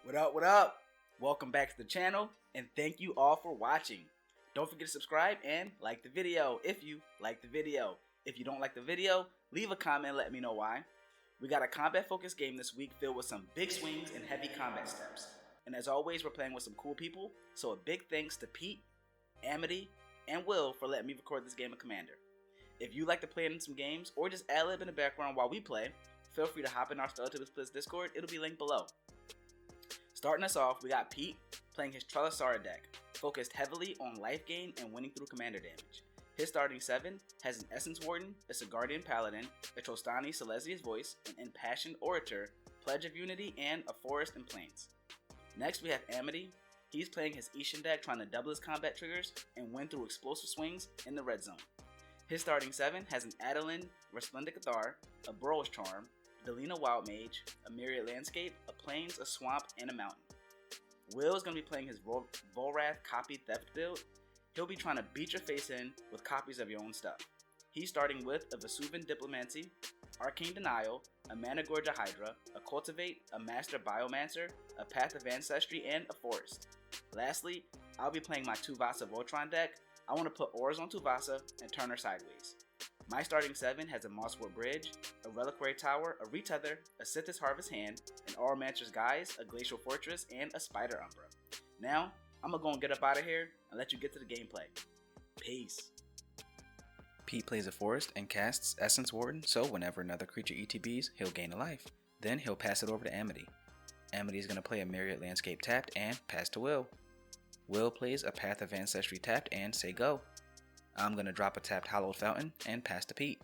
What up, what up? Welcome back to the channel, and thank you all for watching. Don't forget to subscribe and like the video if you like the video. If you don't like the video, leave a comment and let me know why. We got a combat-focused game this week filled with some big swings and heavy combat steps. And as always, we're playing with some cool people, so a big thanks to Piet, Amitry, and Will for letting me record this game of Commander. If you like to play in some games, or just ad-lib in the background while we play, feel free to hop in our Stellar Splits Discord, it'll be linked below. Starting us off, we got Piet playing his Trelasarra deck, focused heavily on life gain and winning through commander damage. His starting 7 has an Essence Warden, a Sigardian Paladin, a Trostani Silesia's Voice, an Impassioned Orator, Pledge of Unity, and a Forest and Plains. Next we have Amitry. He's playing his Isshin deck trying to double his combat triggers and win through explosive swings in the red zone. His starting 7 has an Adeline Resplendent Cathar, a Burrow's Charm, Delina Wild Mage, a Myriad Landscape, a Plains, a Swamp, and a Mountain. Will is going to be playing his Volrath Copy Theft build. He'll be trying to beat your face in with copies of your own stuff. He's starting with a Vesuvian Diplomancy, Arcane Denial, a Managorja Hydra, a Cultivate, a Master Biomancer, a Path of Ancestry, and a Forest. Lastly, I'll be playing my Tuvasa Voltron deck. I want to put auras on Tuvasa and turn her sideways. My starting 7 has a Mosswort Bridge, a Reliquary Tower, a Retether, a Sithis Harvest Hand, an Auramancer's Guise, a Glacial Fortress, and a Spider Umbra. Now, I'm gonna go and get up out of here and let you get to the gameplay. Peace. Piet plays a forest and casts Essence Warden, so whenever another creature ETBs, he'll gain a life. Then he'll pass it over to Amitry. Amitry is going to play a Myriad Landscape tapped and pass to Will. Will plays a Path of Ancestry tapped and say go. I'm going to drop a tapped Hallowed Fountain and pass to Piet.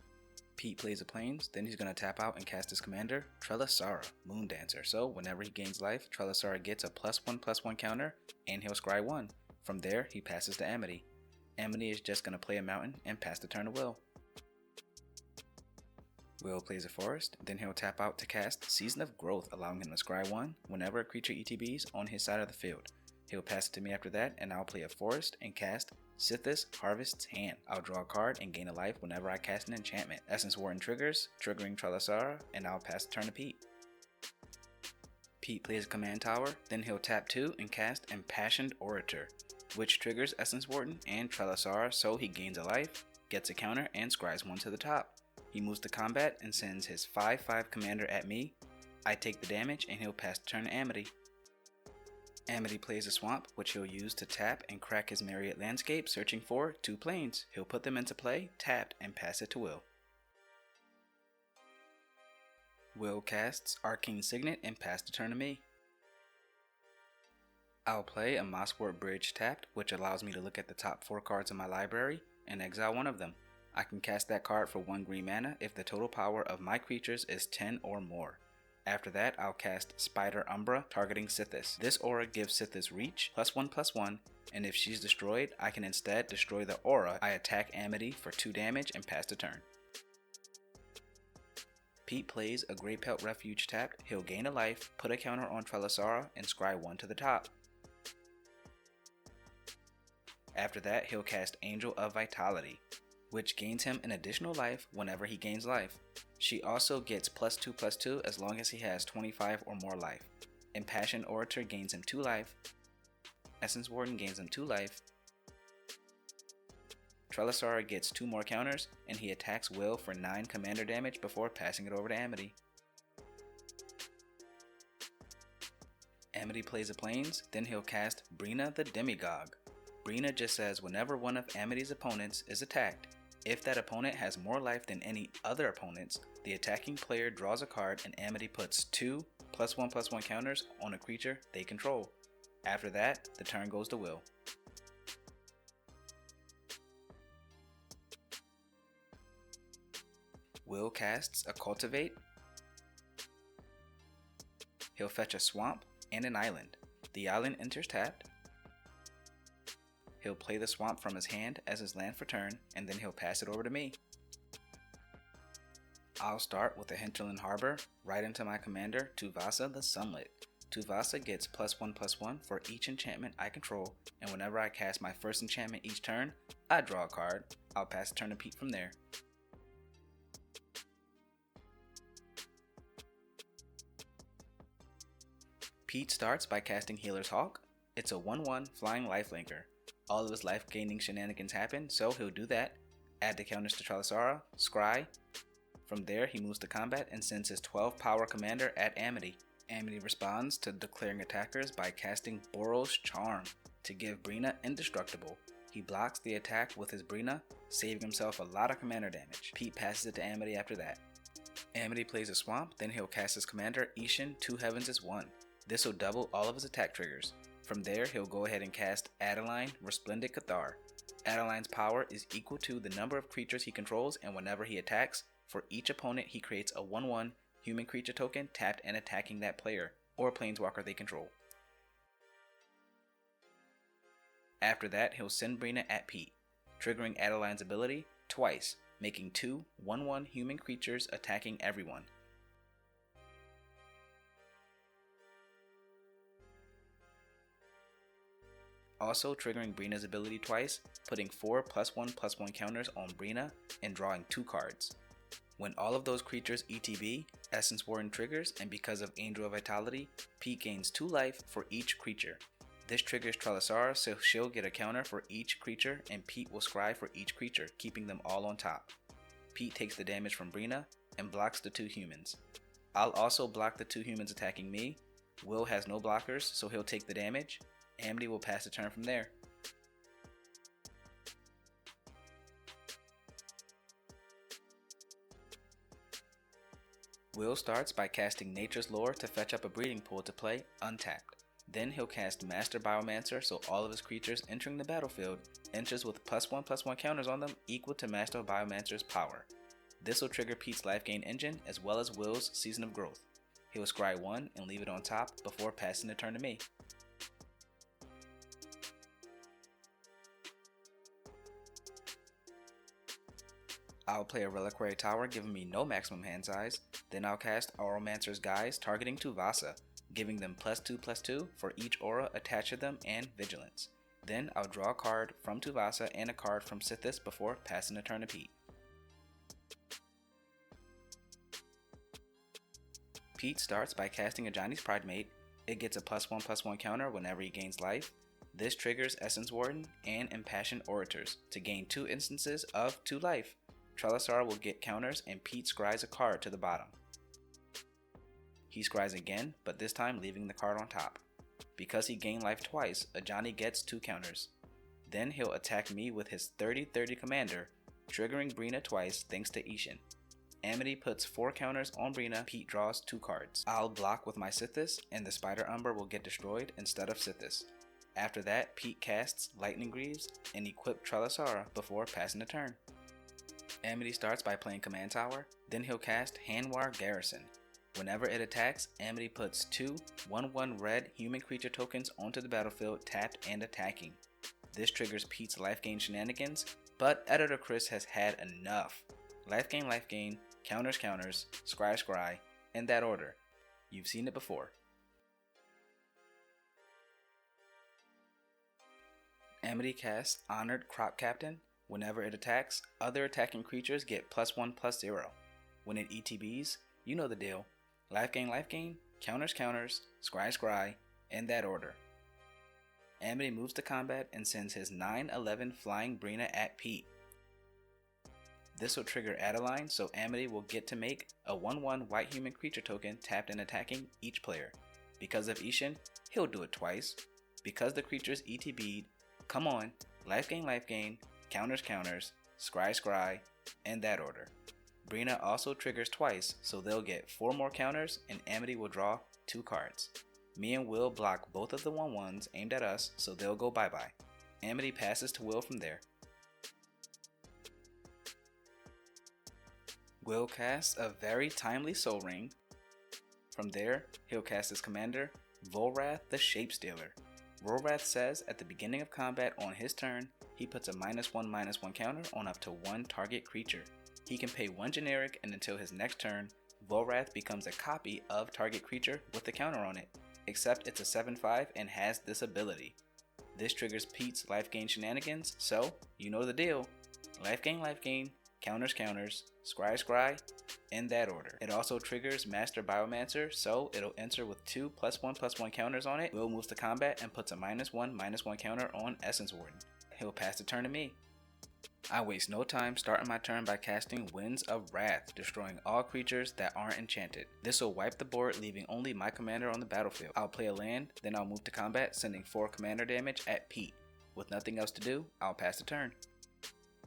Piet plays a Plains, then he's going to tap out and cast his commander, Trelasarra, Moondancer. So whenever he gains life, Trelasarra gets a +1/+1 counter and he'll scry 1. From there, he passes to Amitry. Amitry is just going to play a mountain and pass the turn to Will. Will plays a forest, then he'll tap out to cast Season of Growth, allowing him to scry 1 whenever a creature ETBs on his side of the field. He'll pass it to me after that, and I'll play a forest and cast Sithis Harvest's Hand. I'll draw a card and gain a life whenever I cast an enchantment. Essence Warden triggers, triggering Trelasarra, and I'll pass the turn to Piet. Piet plays a command tower, then he'll tap 2 and cast Impassioned Orator, which triggers Essence Warden and Trelasarra, so he gains a life, gets a counter, and scries 1 to the top. He moves to combat and sends his 5/5 commander at me. I take the damage and he'll pass the turn to Amitry. Amitry plays a swamp, which he'll use to tap and crack his Myriad Landscape, searching for 2 plains. He'll put them into play, tapped, and pass it to Will. Will casts Arcane Signet and pass the turn to me. I'll play a Mosswort Bridge tapped, which allows me to look at the top 4 cards in my library and exile one of them. I can cast that card for 1 green mana if the total power of my creatures is 10 or more. After that, I'll cast Spider Umbra, targeting Sithis. This aura gives Sithis reach, +1/+1, and if she's destroyed, I can instead destroy the aura. I attack Amitry for 2 damage and pass the turn. Piet plays a Great Pelt Refuge tapped. He'll gain a life, put a counter on Trelasarra, and scry 1 to the top. After that, he'll cast Angel of Vitality, which gains him an additional life whenever he gains life. She also gets +2/+2 as long as he has 25 or more life. Impassioned Orator gains him 2 life. Essence Warden gains him 2 life. Trelasarra gets 2 more counters, and he attacks Will for 9 commander damage before passing it over to Amitry. Amitry plays a Plains, then he'll cast Brina the Demagogue. Brina just says whenever one of Amitry's opponents is attacked, if that opponent has more life than any other opponents, the attacking player draws a card and Amitry puts 2 +1/+1 counters on a creature they control. After that, the turn goes to Will. Will casts a Cultivate. He'll fetch a swamp and an island. The island enters tapped. He'll play the swamp from his hand as his land for turn, and then he'll pass it over to me. I'll start with a Hinterland Harbor, right into my commander, Tuvasa the Sunlit. Tuvasa gets +1/+1 for each enchantment I control, and whenever I cast my first enchantment each turn, I draw a card. I'll pass the turn to Piet from there. Piet starts by casting Healer's Hawk. It's a 1/1 flying lifelinker. All of his life gaining shenanigans happen, so he'll do that. Add the counters to Trelasarra, Scry. From there, he moves to combat and sends his 12 power commander at Amitry. Amitry responds to declaring attackers by casting Boros Charm to give Brina indestructible. He blocks the attack with his Brina, saving himself a lot of commander damage. Piet passes it to Amitry after that. Amitry plays a swamp, then he'll cast his commander Isshin 2 Heavens is 1. This will double all of his attack triggers. From there, he'll go ahead and cast Adeline Resplendent Cathar. Adeline's power is equal to the number of creatures he controls, and whenever he attacks, for each opponent he creates a 1/1 human creature token tapped and attacking that player, or planeswalker they control. After that, he'll send Brina at Piet, triggering Adeline's ability twice, making 2 1/1 human creatures attacking everyone. Also triggering Brina's ability twice, putting 4 +1/+1 counters on Brina and drawing 2 cards. When all of those creatures ETB, Essence Warden triggers, and because of Angel of Vitality, Piet gains 2 life for each creature. This triggers Trelasarra, so she'll get a counter for each creature, and Piet will scry for each creature, keeping them all on top. Piet takes the damage from Brina and blocks the 2 humans. I'll also block the 2 humans attacking me. Will has no blockers, so he'll take the damage. Amitry will pass the turn from there. Will starts by casting Nature's Lore to fetch up a breeding pool to play untapped. Then he'll cast Master Biomancer, so all of his creatures entering the battlefield enters with +1/+1 counters on them equal to Master Biomancer's power. This will trigger Piet's life gain engine as well as Will's Season of Growth. He will scry 1 and leave it on top before passing the turn to me. I'll play a Reliquary Tower giving me no maximum hand size, then I'll cast Auramancer's Guise targeting Tuvasa, giving them +2/+2 for each aura attached to them and Vigilance. Then I'll draw a card from Tuvasa and a card from Sithis before passing the turn to Piet. Piet starts by casting Ajani's Pridemate. It gets a +1/+1 counter whenever he gains life. This triggers Essence Warden and Impassioned Orators to gain 2 instances of 2 life. Trelasarra will get counters and Piet scries a card to the bottom. He scries again, but this time leaving the card on top. Because he gained life twice, Ajani gets 2 counters. Then he'll attack me with his 30/30 commander, triggering Brina twice thanks to Isshin. Amitry puts 4 counters on Brina, Piet draws 2 cards. I'll block with my Sithis, and the Spider Umber will get destroyed instead of Sithis. After that, Piet casts Lightning Greaves and equip Trelasarra before passing the turn. Amitry starts by playing Command Tower, then he'll cast Hanwar Garrison. Whenever it attacks, Amitry puts 2 1/1 red human creature tokens onto the battlefield tapped and attacking. This triggers Piet's life gain shenanigans, but Editor Chris has had enough. Life gain, counters, scry, in that order. You've seen it before. Amitry casts Honored Crop Captain. Whenever it attacks, other attacking creatures get +1/+0. When it ETBs, you know the deal. Life gain, counters, scry, in that order. Amitry moves to combat and sends his 9/11 flying Brina at Piet. This will trigger Adeline, so Amitry will get to make a 1/1 white human creature token tapped and attacking each player. Because of Isshin, he'll do it twice. Because the creature's ETB'd, come on, life gain, counters, scry, in that order. Brina also triggers twice, so they'll get 4 more counters and Amitry will draw 2 cards. Me and Will block both of the 1/1s aimed at us, so they'll go bye-bye. Amitry passes to Will from there. Will casts a very timely Soul Ring. From there, he'll cast his commander, Volrath the Shapestealer. Volrath says at the beginning of combat on his turn, he puts a -1/-1 counter on up to 1 target creature. He can pay 1 generic, and until his next turn, Volrath becomes a copy of target creature with the counter on it, except it's a 7/5 and has this ability. This triggers Piet's life gain shenanigans, so you know the deal. Life gain, counters, scry, scry, in that order. It also triggers Master Biomancer, so it'll enter with 2 +1/+1 counters on it. Will moves to combat and puts a -1/-1 counter on Essence Warden. He'll pass the turn to me. I waste no time starting my turn by casting Winds of Wrath, destroying all creatures that aren't enchanted. This will wipe the board, leaving only my commander on the battlefield. I'll play a land, then I'll move to combat, sending 4 commander damage at Piet. With nothing else to do, I'll pass the turn.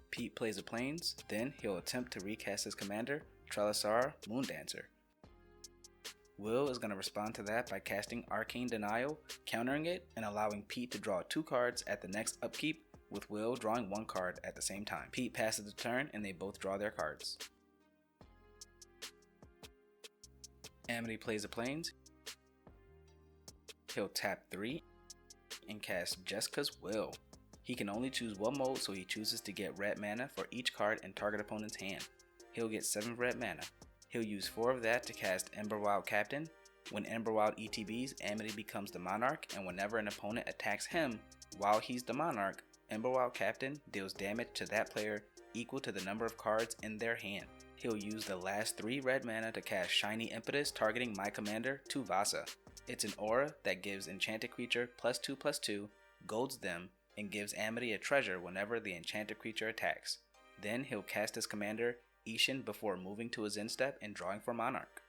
Piet plays a Plains, then he'll attempt to recast his commander, Trelasarra, Moondancer. Will is going to respond to that by casting Arcane Denial, countering it, and allowing Piet to draw 2 cards at the next upkeep, with Will drawing 1 card at the same time. Piet passes the turn and they both draw their cards. Amitry plays a Plains. He'll tap 3 and cast Jeska's Will. He can only choose one mode, so he chooses to get red mana for each card in target opponent's hand. He'll get 7 red mana. He'll use 4 of that to cast Emberwild Captain. When Emberwild ETBs, Amitry becomes the Monarch, and whenever an opponent attacks him while he's the Monarch, Emberwild Captain deals damage to that player equal to the number of cards in their hand. He'll use the last 3 red mana to cast Shiny Impetus, targeting my commander, Tuvasa. It's an aura that gives enchanted creature +2/+2, golds them, and gives Amitry a treasure whenever the enchanted creature attacks. Then he'll cast his commander, Isshin, before moving to his end step and drawing for Monarch.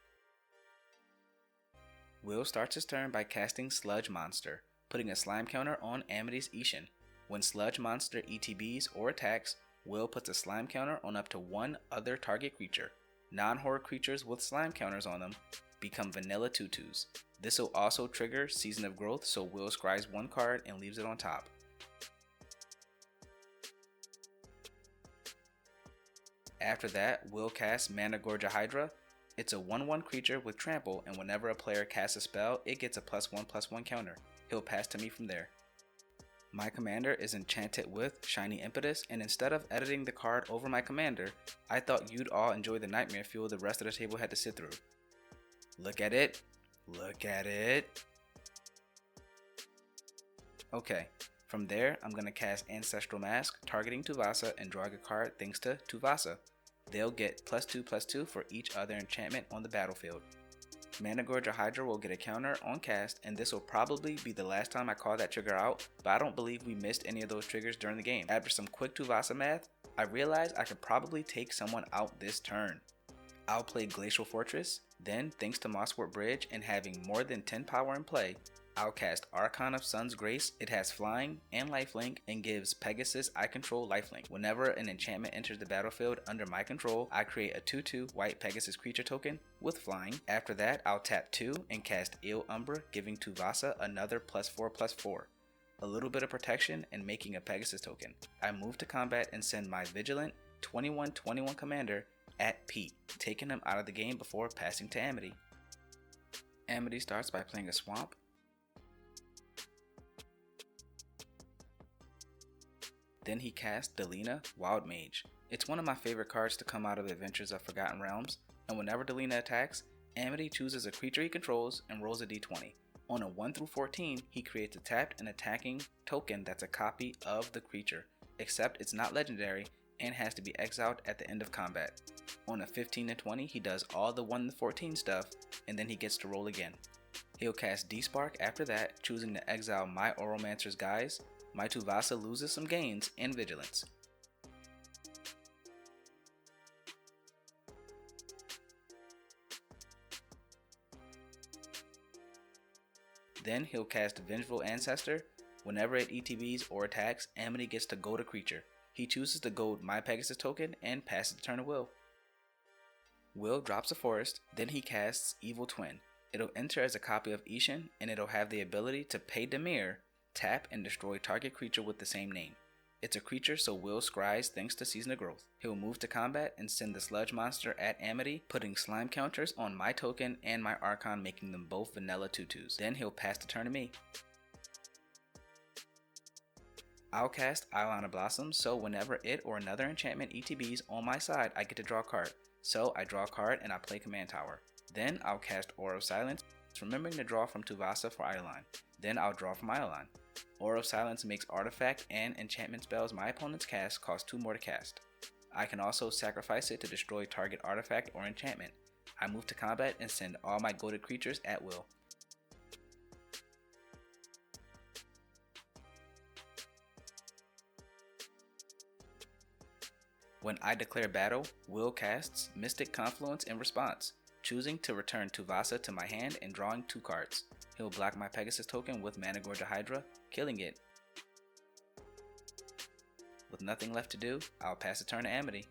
Will starts his turn by casting Sludge Monster, putting a slime counter on Amitry's Isshin. When Sludge Monster ETBs or attacks, Will puts a slime counter on up to 1 other target creature. Non-horror creatures with slime counters on them become vanilla tutus. This will also trigger Season of Growth, so Will scries 1 card and leaves it on top. After that, Will casts Managorgia Hydra. It's a 1/1 creature with trample, and whenever a player casts a spell, it gets a +1/+1 counter. He'll pass to me from there. My commander is enchanted with Shiny Impetus, and instead of editing the card over my commander, I thought you'd all enjoy the nightmare fuel the rest of the table had to sit through. Look at it. Look at it. Okay, from there I'm going to cast Ancestral Mask, targeting Tuvasa and drawing a card thanks to Tuvasa. They'll get +2/+2 for each other enchantment on the battlefield. Managorgia Hydra will get a counter on cast, and this will probably be the last time I call that trigger out, but I don't believe we missed any of those triggers during the game. After some quick Tuvasa math, I realized I could probably take someone out this turn. I'll play Glacial Fortress, then thanks to Mosswort Bridge and having more than 10 power in play, I'll cast Archon of Sun's Grace. It has flying and lifelink and gives Pegasus I control lifelink. Whenever an enchantment enters the battlefield under my control, I create a 2/2 white Pegasus creature token with flying. After that, I'll tap 2 and cast Il Umbra, giving Tuvasa another +4/+4. A little bit of protection and making a Pegasus token. I move to combat and send my Vigilant 21/21 commander at Piet, taking him out of the game before passing to Amitry. Amitry starts by playing a Swamp. Then he casts Delina, Wild Mage. It's one of my favorite cards to come out of Adventures of Forgotten Realms, and whenever Delina attacks, Amitry chooses a creature he controls and rolls a d20. On a 1 through 14, he creates a tapped and attacking token that's a copy of the creature, except it's not legendary and has to be exiled at the end of combat. On a 15 to 20, he does all the 1 to 14 stuff, and then he gets to roll again. He'll cast D-Spark after that, choosing to exile my Oromancer's Guise. My Tuvasa loses some gains and vigilance. Then he'll cast Vengeful Ancestor. Whenever it ETBs or attacks, Amitry gets to gold a creature. He chooses to gold my Pegasus token and passes the turn to Will. Will drops a forest, then he casts Evil Twin. It'll enter as a copy of Isshin, and it'll have the ability to pay Dimir, tap and destroy target creature with the same name. It's a creature, so Will scries thanks to Season of Growth. He'll move to combat and send the Sludge Monster at Amitry, putting slime counters on my token and my Archon, making them both vanilla tutus. Then he'll pass the turn to me. I'll cast Island of Blossoms, so whenever it or another enchantment ETBs on my side, I get to draw a card. So I draw a card and I play Command Tower. Then I'll cast Aura of Silence, remembering to draw from Tuvasa for Eidolon. Then I'll draw from Eidolon. Aura of Silence makes artifact and enchantment spells my opponent's cast cost 2 more to cast. I can also sacrifice it to destroy target artifact or enchantment. I move to combat and send all my goaded creatures at will. When I declare battle, Will casts Mystic Confluence in response, choosing to return Tuvasa to my hand and drawing 2 cards. He'll block my Pegasus token with Managorger Hydra, killing it. With nothing left to do, I'll pass the turn to Amitry.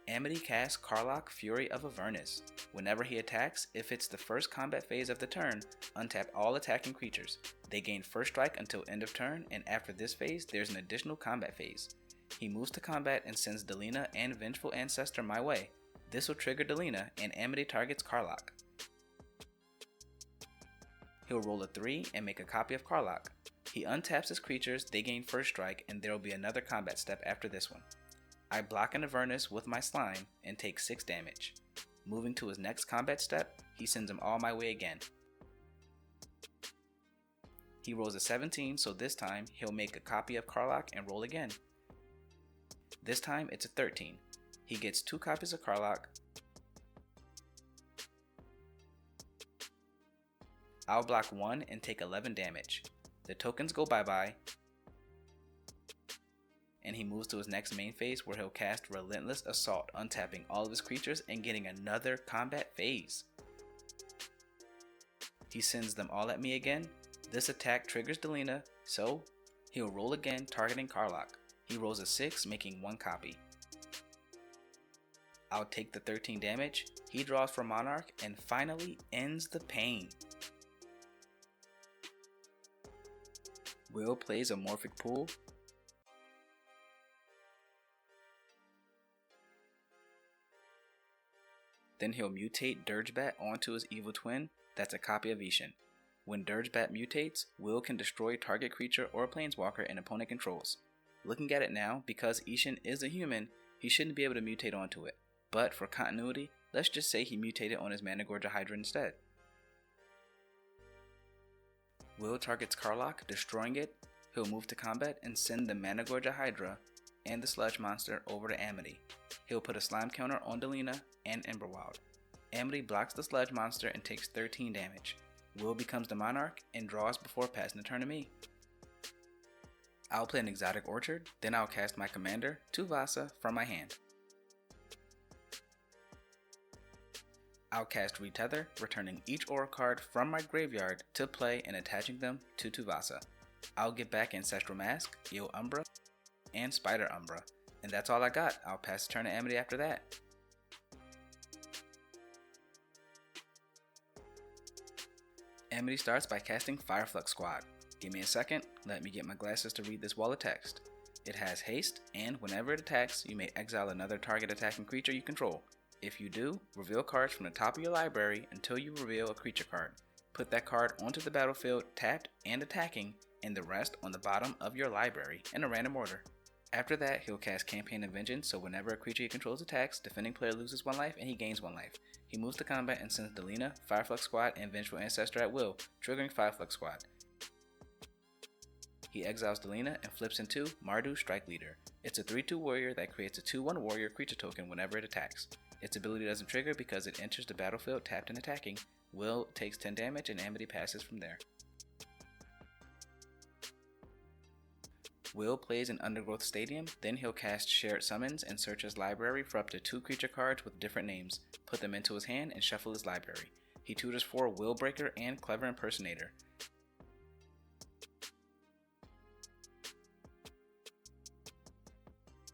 Amitry casts Karlach, Fury of Avernus. Whenever he attacks, if it's the first combat phase of the turn, untap all attacking creatures. They gain first strike until end of turn, and after this phase, there's an additional combat phase. He moves to combat and sends Delina and Vengeful Ancestor my way. This will trigger Delina, and Amitry targets Karlach. He'll roll a 3 and make a copy of Karlach. He untaps his creatures, they gain first strike, and there will be another combat step after this one. I block an Avernus with my slime and take 6 damage. Moving to his next combat step, he sends them all my way again. He rolls a 17, so this time he'll make a copy of Karlach and roll again. This time it's a 13. He gets 2 copies of Karlach. I'll block 1 and take 11 damage. The tokens go bye-bye, and he moves to his next main phase where he'll cast Relentless Assault, untapping all of his creatures and getting another combat phase. He sends them all at me again. This attack triggers Delina, so he'll roll again, targeting Karlach. He rolls a 6, making 1 copy. I'll take the 13 damage, he draws for Monarch, and finally ends the pain. Will plays a Morphic Pool. Then he'll mutate Dirgebat onto his evil twin, that's a copy of Isshin. When Dirgebat mutates, Will can destroy target creature or planeswalker an opponent controls. Looking at it now, because Isshin is a human, he shouldn't be able to mutate onto it. But for continuity, let's just say he mutated on his Managorger Hydra instead. Will targets Karlach, destroying it. He'll move to combat and send the Managorger Hydra and the Sludge Monster over to Amitry. He'll put a slime counter on Delina and Emberwild. Amitry blocks the Sludge Monster and takes 13 damage. Will becomes the Monarch and draws before passing the turn to me. I'll play an Exotic Orchard, then I'll cast my commander, Tuvasa, from my hand. I'll cast Retether, returning each Aura card from my graveyard to play and attaching them to Tuvasa. I'll get back Ancestral Mask, Eel Umbra, and Spider Umbra. And that's all I got. I'll pass the turn to Amitry after that. Amitry starts by casting Fireflux Squad. Give me a second, let me get my glasses to read this wall of text. It has haste, and whenever it attacks, you may exile another target attacking creature you control. If you do, reveal cards from the top of your library until you reveal a creature card. Put that card onto the battlefield tapped and attacking, and the rest on the bottom of your library in a random order. After that, he'll cast Campaign of Vengeance, so whenever a creature he controls attacks, defending player loses 1 life and he gains 1 life. He moves to combat and sends Delina, Fireflux Squad, and Vengeful Ancestor at will, triggering Fireflux Squad. He exiles Delina and flips into Mardu, Strike Leader. It's a 3/2 warrior that creates a 2/1 warrior creature token whenever it attacks. Its ability doesn't trigger because it enters the battlefield tapped and attacking. Will takes 10 damage and Amitry passes from there. Will plays an Undergrowth Stadium, then he'll cast Shared Summons and search his library for up to 2 creature cards with different names, put them into his hand, and shuffle his library. He tutors for Willbreaker and Clever Impersonator.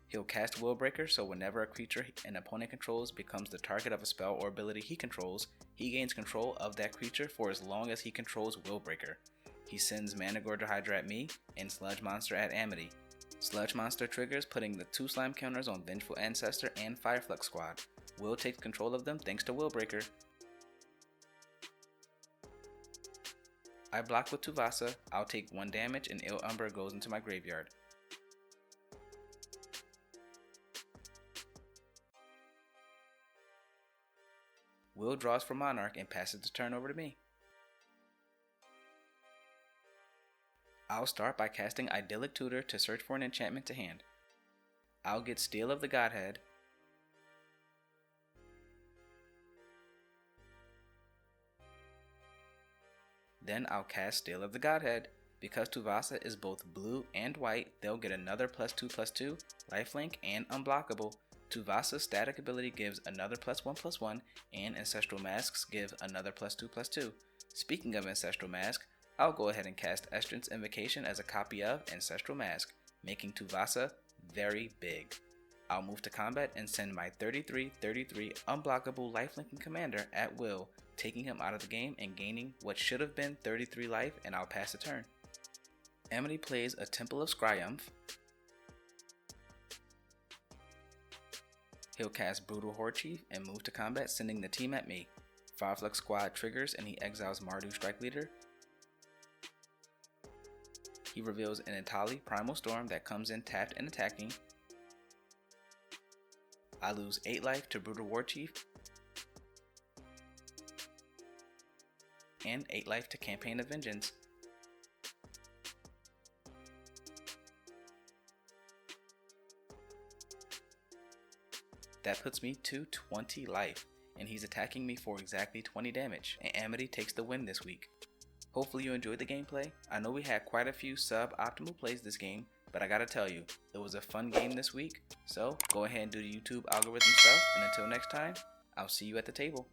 He'll cast Willbreaker, so whenever a creature an opponent controls becomes the target of a spell or ability he controls, he gains control of that creature for as long as he controls Willbreaker. He sends Managorger Hydra at me and Sludge Monster at Amitry. Sludge Monster triggers putting the 2 slime counters on Vengeful Ancestor and Fireflux Squad. Will takes control of them thanks to Willbreaker. I block with Tuvasa, I'll take 1 damage and Eel Umbra goes into my graveyard. Will draws for Monarch and passes the turn over to me. I'll start by casting Idyllic Tutor to search for an enchantment to hand. I'll get Steel of the Godhead. Then I'll cast Steel of the Godhead. Because Tuvasa is both blue and white, they'll get another +2/+2, lifelink, and unblockable. Tuvasa's static ability gives another +1/+1, and Ancestral Masks give another +2/+2. Speaking of Ancestral Mask, I'll go ahead and cast Estrin's Invocation as a copy of Ancestral Mask, making Tuvasa very big. I'll move to combat and send my 33/33 unblockable lifelinking commander at will, taking him out of the game and gaining what should have been 33 life, and I'll pass the turn. Amitry plays a Temple of Skryumph. He'll cast Brutal Horde Chief and move to combat, sending the team at me. Fireflux Squad triggers and he exiles Mardu Strike Leader. He reveals an Itali Primal Storm that comes in tapped and attacking. I lose 8 life to Brutal War Chief and 8 life to Campaign of Vengeance. That puts me to 20 life, and he's attacking me for exactly 20 damage, and Amitry takes the win this week. Hopefully you enjoyed the gameplay. I know we had quite a few sub-optimal plays this game, but I gotta tell you, it was a fun game this week, so go ahead and do the YouTube algorithm stuff, and until next time, I'll see you at the table.